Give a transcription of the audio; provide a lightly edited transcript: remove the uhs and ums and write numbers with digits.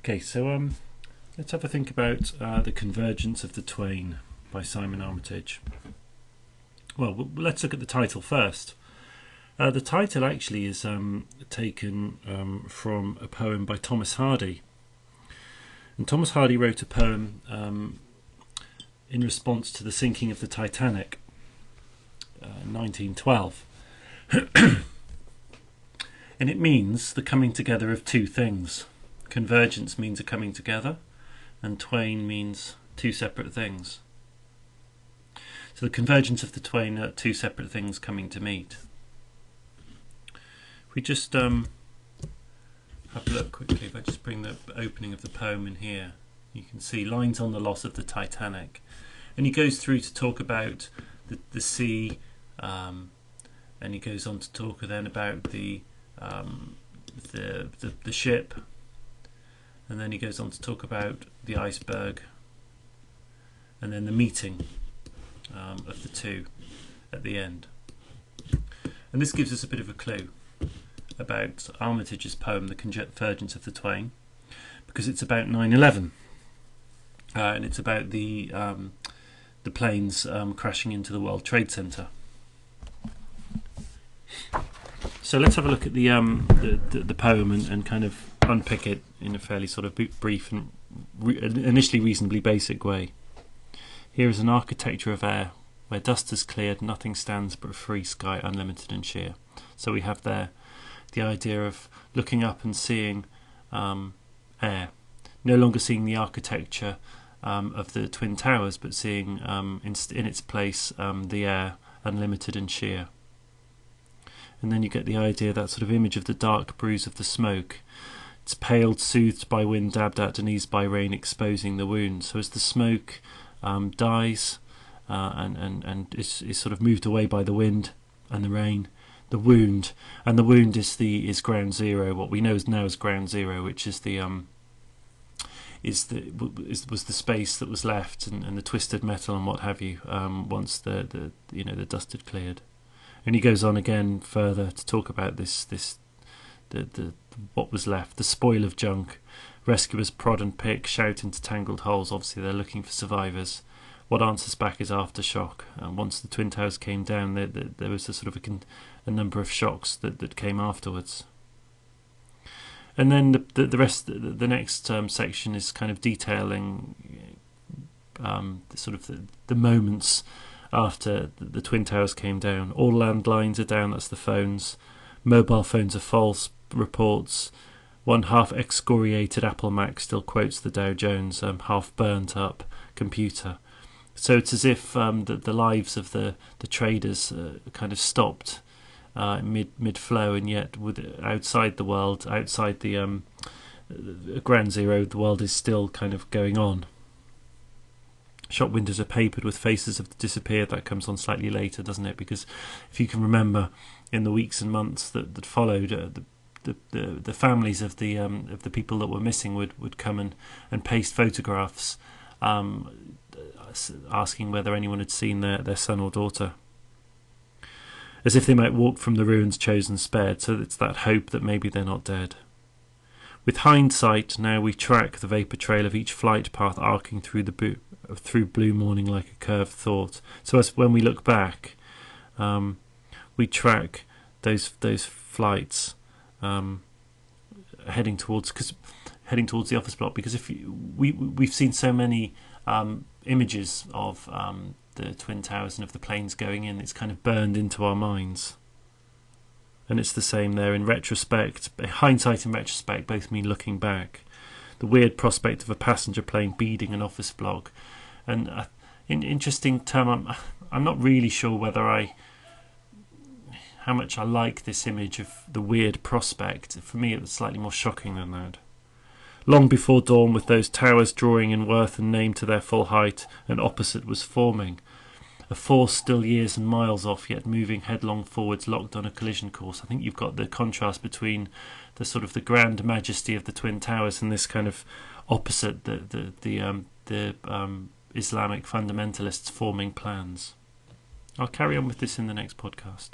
Okay, so let's have a think about The Convergence of the Twain by Simon Armitage. Well, let's look at the title first. The title actually is taken from a poem by Thomas Hardy. And Thomas Hardy wrote a poem in response to the sinking of the Titanic in 1912. And it means the coming together of two things. Convergence means a coming together, and twain means two separate things. So the convergence of the twain are two separate things coming to meet. If we just have a look quickly, if I just bring the opening of the poem in here, you can see lines on the loss of the Titanic. And he goes through to talk about the sea, and he goes on to talk then about the ship, and then he goes on to talk about the iceberg, and then the meeting of the two at the end. And this gives us a bit of a clue about Armitage's poem, The Convergence of the Twain, because it's about 9/11, and it's about the planes crashing into the World Trade Center. So let's have a look at the poem and kind of unpick it in a fairly sort of brief and initially reasonably basic way. Here is an architecture of air, where dust has cleared, nothing stands but a free sky, unlimited and sheer. So we have there the idea of looking up and seeing air, no longer seeing the architecture of the Twin Towers, but seeing in its place the air, unlimited and sheer. And then you get the idea, that sort of image of the dark bruise of the smoke. It's paled, soothed by wind, dabbed at and eased by rain, exposing the wound. So as the smoke dies and is sort of moved away by the wind and the rain, the wound is ground zero. What we know now as ground zero, which is was the space that was left and the twisted metal and what have you once the dust had cleared. And he goes on again further to talk about the what was left, the spoil of junk. Rescuers prod and pick, shout into tangled holes. Obviously they're looking for survivors. What answers back is aftershock. Once the Twin Towers came down, there was a sort of a number of shocks that came afterwards. And then the rest, the next section is kind of detailing the moments after the Twin Towers came down. All landlines are down, that's the phones. Mobile phones are false reports. One half excoriated Apple Mac still quotes the Dow Jones, half burnt up computer. So it's as if the lives of the traders kind of stopped mid flow, and yet outside the world, outside the ground zero, the world is still kind of going on. Shop windows are papered with faces of the disappeared. That comes on slightly later, doesn't it? Because if you can remember, in the weeks and months that followed, the families of the people that were missing would come and paste photographs, asking whether anyone had seen their son or daughter, as if they might walk from the ruins chosen spared. So it's that hope that maybe they're not dead. With hindsight, now we track the vapour trail of each flight path arcing through blue morning like a curved thought. So as when we look back, we track those flights heading towards the office block. Because if we've seen so many images of the Twin Towers and of the planes going in, it's kind of burned into our minds. And it's the same there in retrospect. Hindsight and retrospect both mean looking back. The weird prospect of a passenger plane beading an office block. And in interesting term, I'm not really sure how much I like this image of the weird prospect. For me, it was slightly more shocking than that. Long before dawn, with those towers drawing in worth and name to their full height, an opposite was forming. A force still years and miles off, yet moving headlong forwards, locked on a collision course. I think you've got the contrast between the sort of the grand majesty of the Twin Towers and this kind of opposite, the Islamic fundamentalists forming plans. I'll carry on with this in the next podcast.